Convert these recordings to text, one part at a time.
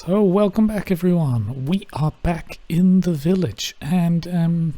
So welcome back everyone. We are back in the village and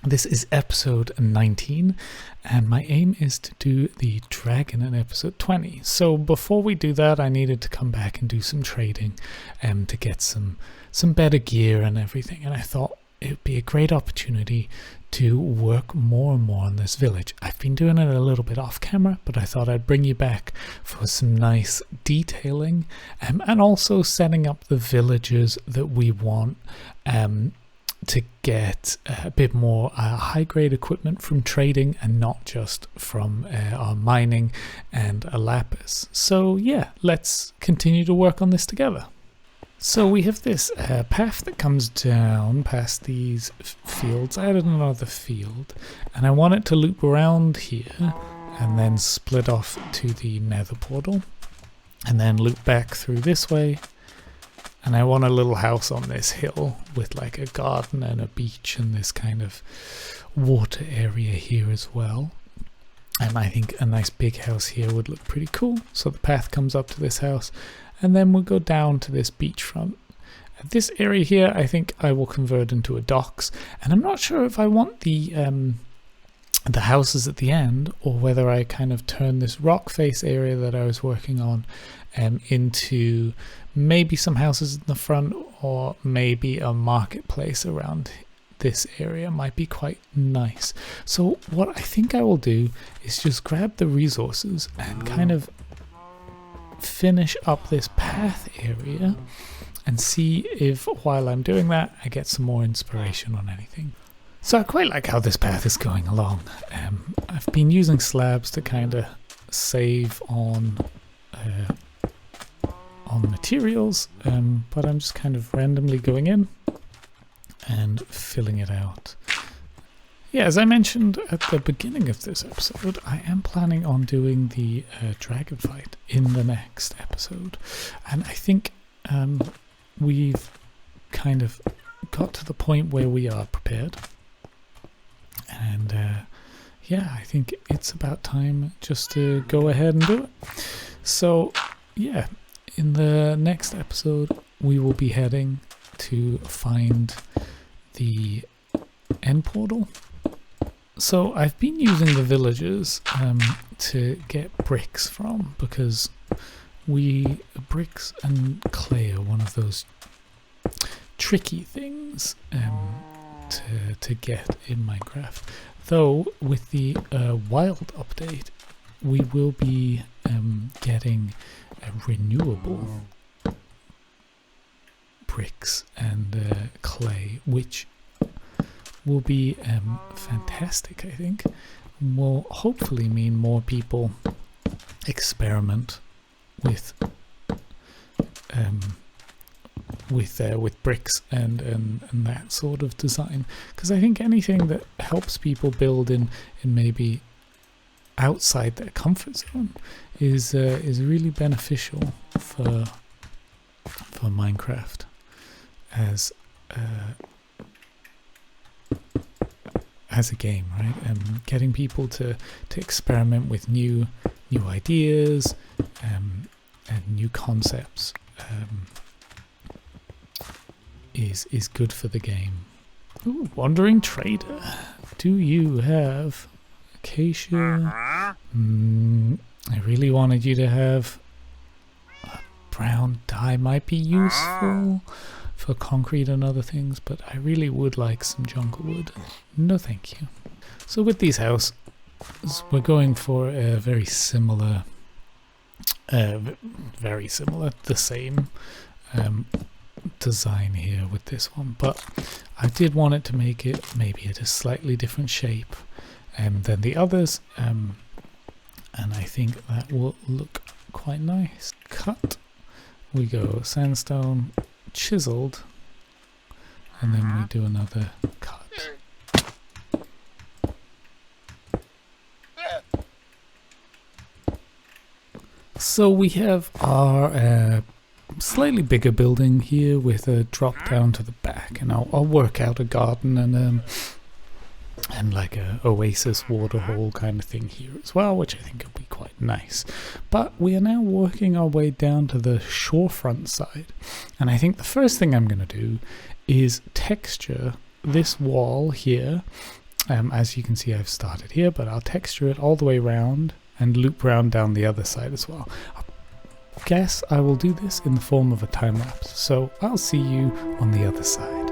this is episode 19 and my aim is to do the dragon in episode 20. So before we do that I needed to come back and do some trading to get some better gear and everything, and I thought it would be a great opportunity to work more and more on this village. I've been doing it a little bit off camera, but I thought I'd bring you back for some nice detailing and also setting up the villages that we want to get a bit more high-grade equipment from trading and not just from our mining and a lapis. So yeah, let's continue to work on this together. So we have this path that comes down past these fields. I added another field and I want it to loop around here and then split off to the nether portal and then loop back through this way. And I want a little house on this hill with like a garden and a beach and this kind of water area here as well. And I think a nice big house here would look pretty cool. So the path comes up to this house and then we'll go down to this beachfront. This area here I think I will convert into a docks, and I'm not sure if I want the houses at the end or whether I kind of turn this rock face area that I was working on into maybe some houses in the front, or maybe a marketplace around this area might be quite nice. So what I think I will do is just grab the resources and kind of finish up this path area and see if while I'm doing that I get some more inspiration on anything. So I quite like how this path is going along. I've been using slabs to kind of save on materials, but I'm just kind of randomly going in and filling it out. Yeah, as I mentioned at the beginning of this episode, I am planning on doing the dragon fight in the next episode. And I think we've kind of got to the point where we are prepared. And yeah, I think it's about time just to go ahead and do it. So yeah, in the next episode, we will be heading to find the end portal. So I've been using the villagers to get bricks from, because bricks and clay are one of those tricky things to get in Minecraft. Though with the wild update, we will be getting renewable bricks and clay, which will be fantastic. I think will hopefully mean more people experiment with bricks and that sort of design, because I think anything that helps people build in maybe outside their comfort zone is really beneficial for Minecraft as a game, right? And getting people to experiment with new ideas and new concepts is good for the game. Ooh, wandering trader. Do you have acacia? I really wanted you to have a brown dye. Might be useful for concrete and other things, but I really would like some jungle wood. No thank you. So with these houses, we're going for a very similar, the same design here with this one, but I did want it to make it maybe at a slightly different shape than the others, and I think that will look quite nice. Cut, we go sandstone, chiseled, and then we do another cut. So we have our slightly bigger building here with a drop down to the back, and I'll work out a garden and and like a oasis waterhole kind of thing here as well, which I think will be quite nice. But we are now working our way down to the shorefront side, and I think the first thing I'm going to do is texture this wall here. As you can see, I've started here, but I'll texture it all the way around and loop around down the other side as well. I guess I will do this in the form of a time lapse, so I'll see you on the other side.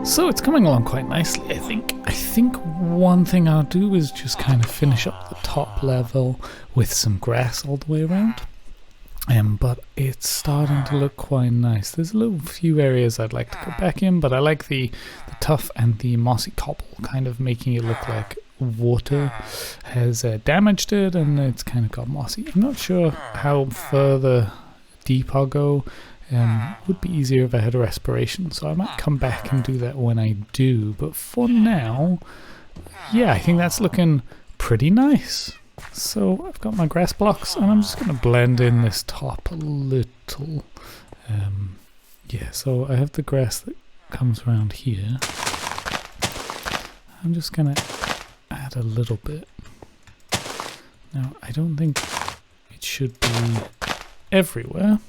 So it's coming along quite nicely, I think. I think one thing I'll do is just kind of finish up the top level with some grass all the way around. But it's starting to look quite nice. There's a little few areas I'd like to go back in, but I like the tuff and the mossy cobble, kind of making it look like water has damaged it and it's kind of got mossy. I'm not sure how further deep I'll go. Would be easier if I had a respiration, so I might come back and do that when I do, but for now, yeah, I think that's looking pretty nice. So I've got my grass blocks and I'm just going to blend in this top a little. Yeah, so I have the grass that comes around here. I'm just going to add a little bit. Now, I don't think it should be everywhere.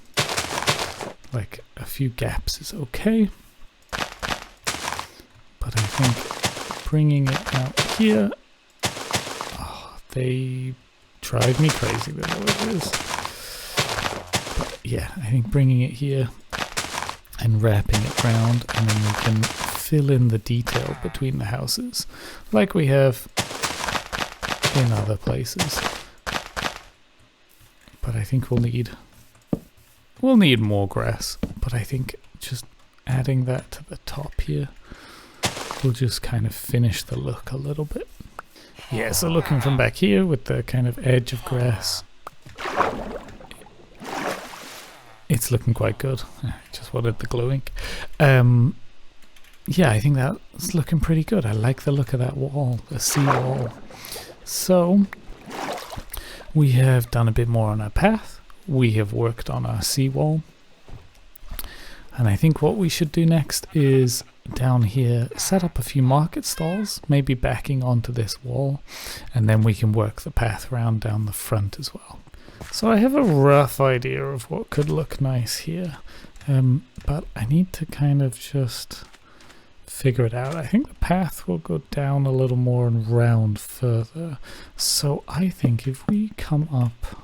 Like a few gaps is okay, but I think bringing it out here, they drive me crazy, they know it is. But yeah, I think bringing it here and wrapping it around, and then we can fill in the detail between the houses like we have in other places. But I think we'll need more grass, but I think just adding that to the top here will just kind of finish the look a little bit. Yeah, so looking from back here with the kind of edge of grass, it's looking quite good. I just wanted the glow ink. Yeah, I think that's looking pretty good. I like the look of that wall, the sea wall. So we have done a bit more on our path. We have worked on our seawall, and I think what we should do next is down here set up a few market stalls, maybe backing onto this wall, and then we can work the path around down the front as well. So I have a rough idea of what could look nice here, but I need to kind of just figure it out. I think the path will go down a little more and round further, so I think if we come up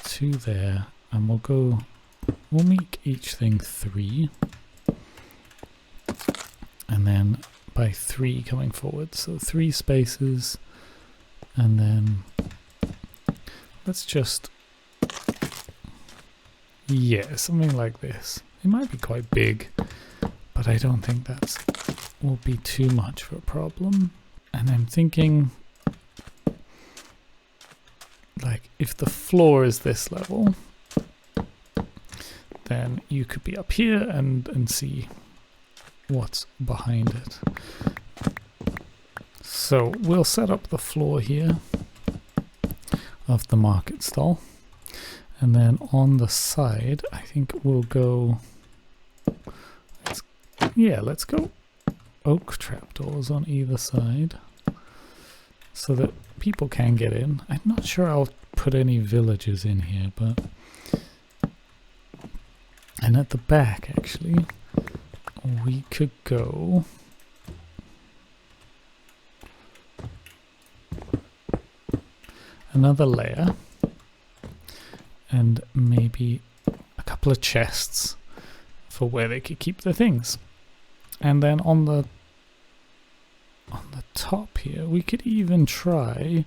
to there and we'll make each thing 3, and then by 3 coming forward, so 3 spaces, and then let's just, yeah, something like this. It might be quite big, but I don't think that's will be too much of a problem. And I'm thinking, like, if the floor is this level, then you could be up here and see what's behind it. So we'll set up the floor here of the market stall, and then on the side I think we'll go, let's go oak trapdoors on either side so that people can get in. I'm not sure I'll put any villagers in here, but and at the back actually we could go another layer and maybe a couple of chests for where they could keep their things. And then on the top here we could even try,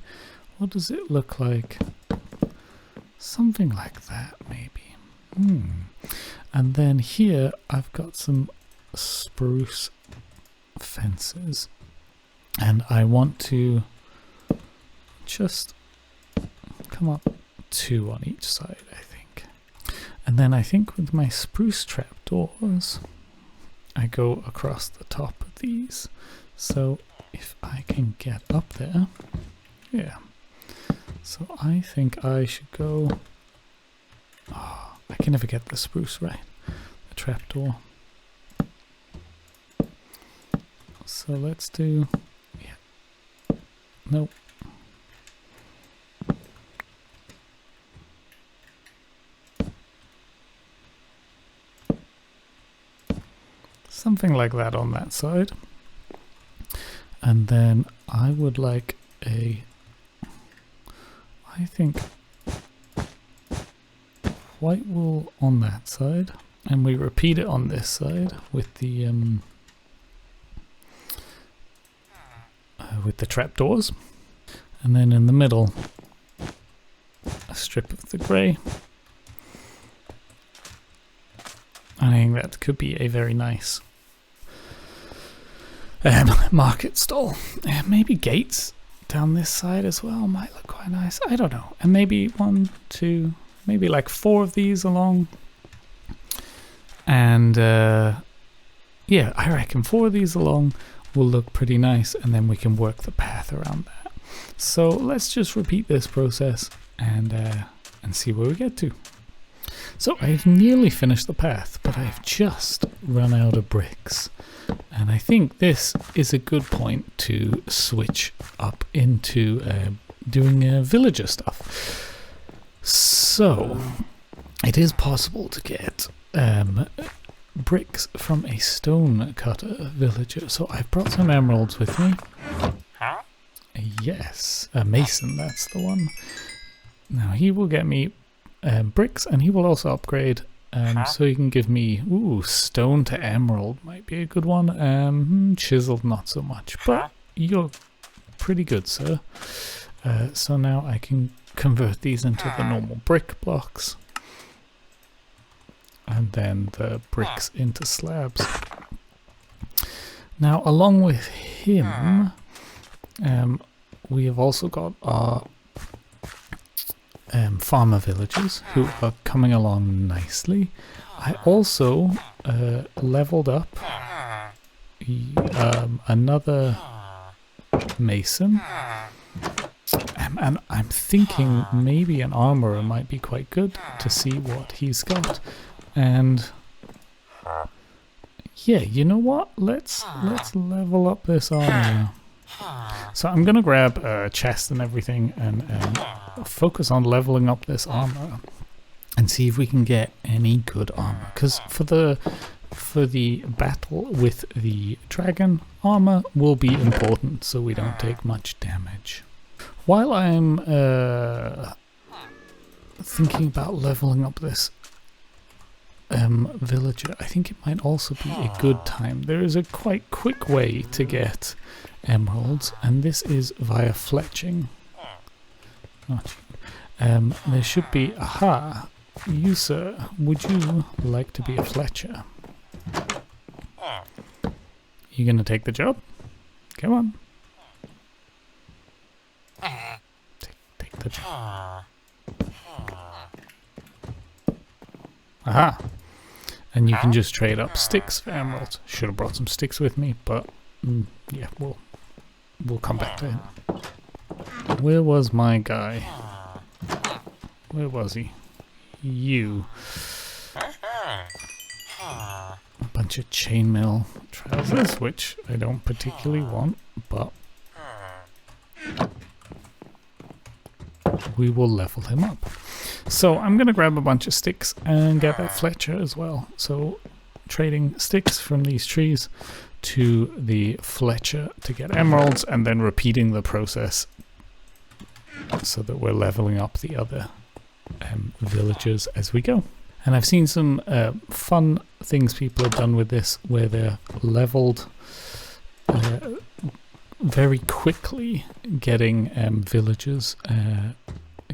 what does it look like? Something like that maybe. And then here I've got some spruce fences, and I want to just come up 2 on each side, I think. And then I think with my spruce trapdoors I go across the top of these. So if I can get up there, yeah. So I think I should go, I can never get the spruce right, the trapdoor. So let's do, nope. Something like that on that side. And then I would like I think white wool on that side, and we repeat it on this side with the trapdoors, and then in the middle a strip of the grey. I think that could be a very nice market stall. Maybe gates down this side as well might look quite nice. I don't know. And maybe 1, 2, maybe like 4 of these along. And yeah, I reckon 4 of these along will look pretty nice, and then we can work the path around that. So let's just repeat this process and see where we get to. So I've nearly finished the path, but I've just run out of bricks. And I think this is a good point to switch up into doing villager stuff. So it is possible to get bricks from a stone cutter villager. So I've brought some emeralds with me. Huh? Yes, a mason, that's the one. Now he will get me bricks, and he will also upgrade, so he can give me, stone to emerald might be a good one. Chiseled not so much, but you're pretty good, sir. So now I can convert these into the normal brick blocks, and then the bricks into slabs. Now along with him, we have also got our farmer villagers who are coming along nicely. I also leveled up another mason, and I'm thinking maybe an armorer might be quite good to see what he's got. And yeah, you know what? Let's level up this armor. So I'm gonna grab a chest and everything and focus on leveling up this armor and see if we can get any good armor. Because for the battle with the dragon, armor will be important so we don't take much damage. While I'm thinking about leveling up this villager, I think it might also be a good time. There is a quite quick way to get emeralds, and this is via fletching. There should be, you sir, would you like to be a fletcher? You gonna take the job? Come on. Take the job. Aha! And you can just trade up sticks for emeralds. Should have brought some sticks with me, but yeah, we'll come back to him. Where was my guy? Where was he? You. A bunch of chainmail trousers, which I don't particularly want, but we will level him up. So I'm going to grab a bunch of sticks and get that Fletcher as well. So trading sticks from these trees to the Fletcher to get emeralds, and then repeating the process so that we're leveling up the other villagers as we go. And I've seen some fun things people have done with this, where they're leveled very quickly, getting villagers,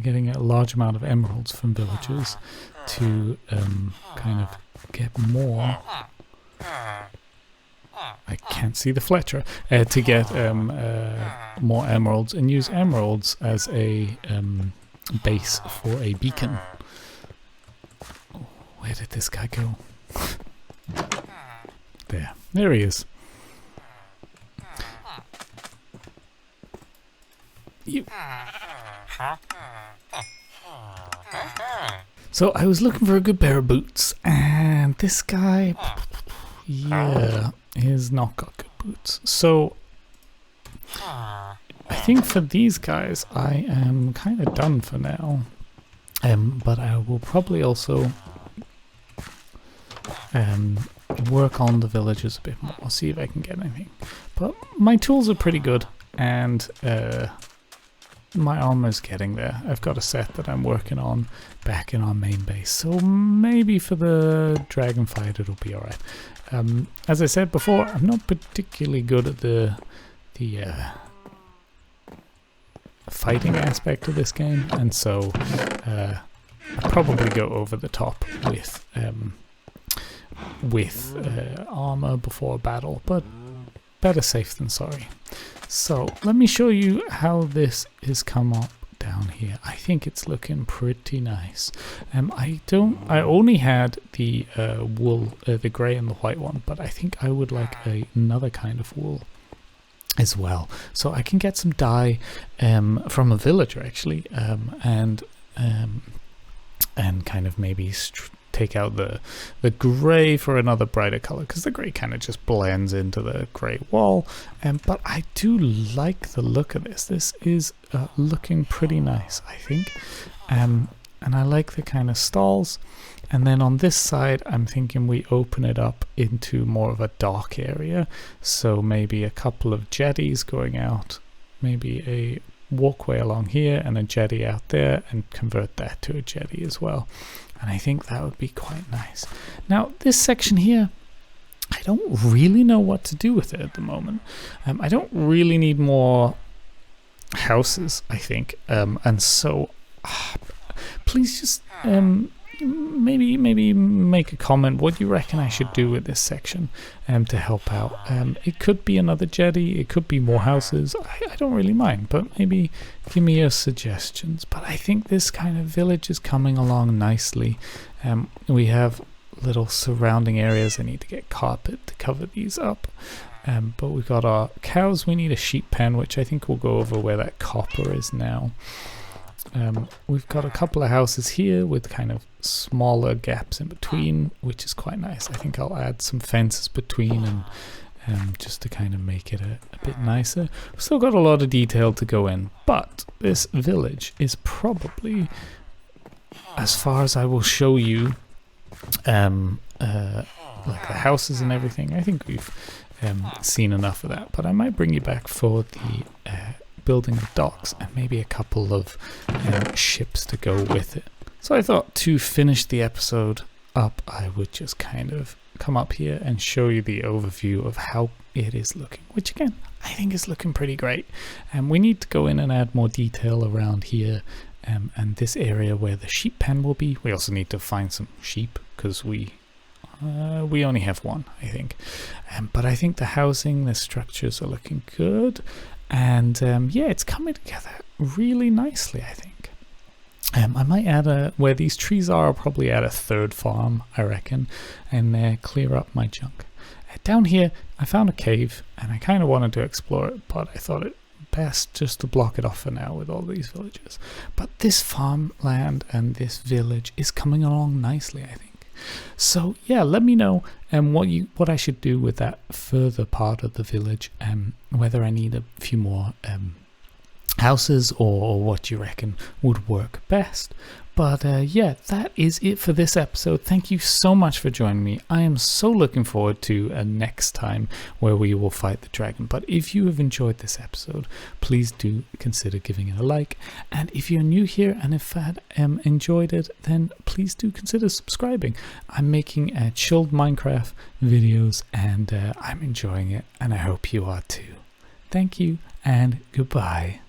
getting a large amount of emeralds from villagers to kind of get more. I can't see the Fletcher. To get more emeralds, and use emeralds as a base for a beacon. Oh, where did this guy go? There he is. You. So I was looking for a good pair of boots, and this guy, yeah, he's not got good boots. So I think for these guys I am kind of done for now, but I will probably also work on the villagers a bit more, see if I can get anything. But my tools are pretty good, and my armor's getting there. I've got a set that I'm working on back in our main base, so maybe for the dragon fight it'll be alright. As I said before, I'm not particularly good at the fighting aspect of this game, and so I probably go over the top with armor before a battle, but better safe than sorry. So let me show you how this has come up down here. I think it's looking pretty nice. I only had the wool, the grey and the white one, but I think I would like another kind of wool as well. So I can get some dye from a villager actually, and kind of maybe take out the grey for another brighter color, because the grey kind of just blends into the grey wall. But I do like the look of this. This is looking pretty nice, I think. And I like the kind of stalls. And then on this side, I'm thinking we open it up into more of a dock area. So maybe a couple of jetties going out, maybe a walkway along here and a jetty out there, and convert that to a jetty as well. And I think that would be quite nice. Now, this section here, I don't really know what to do with it at the moment. I don't really need more houses, I think. And so, please just maybe make a comment. What do you reckon I should do with this section to help out? It could be another jetty, it could be more houses. I don't really mind, but maybe give me your suggestions. But I think this kind of village is coming along nicely. We have little surrounding areas. I need to get carpet to cover these up. But we've got our cows. We need a sheep pen, which I think we'll go over where that copper is now. We've got a couple of houses here with kind of smaller gaps in between, which is quite nice. I think I'll add some fences between, and just to kind of make it a bit nicer. We've still got a lot of detail to go in, but this village is probably, as far as I will show you, like the houses and everything. I think we've seen enough of that, but I might bring you back for the building the docks and maybe a couple of ships to go with it. So I thought to finish the episode up, I would just kind of come up here and show you the overview of how it is looking, which again, I think is looking pretty great. And we need to go in and add more detail around here, and this area where the sheep pen will be. We also need to find some sheep, because we We only have one, I think. But I think the housing, the structures are looking good. And yeah, it's coming together really nicely, I think. I might add where these trees are, I'll probably add a third farm, I reckon, and clear up my junk. Down here, I found a cave, and I kind of wanted to explore it, but I thought it best just to block it off for now with all these villages. But this farmland and this village is coming along nicely, I think. So yeah, let me know what I should do with that further part of the village, whether I need a few more houses or what you reckon would work best. But yeah, that is it for this episode. Thank you so much for joining me. I am so looking forward to next time where we will fight the dragon. But if you have enjoyed this episode, please do consider giving it a like. And if you're new here and if enjoyed it, then please do consider subscribing. I'm making chilled Minecraft videos and I'm enjoying it, and I hope you are too. Thank you and goodbye.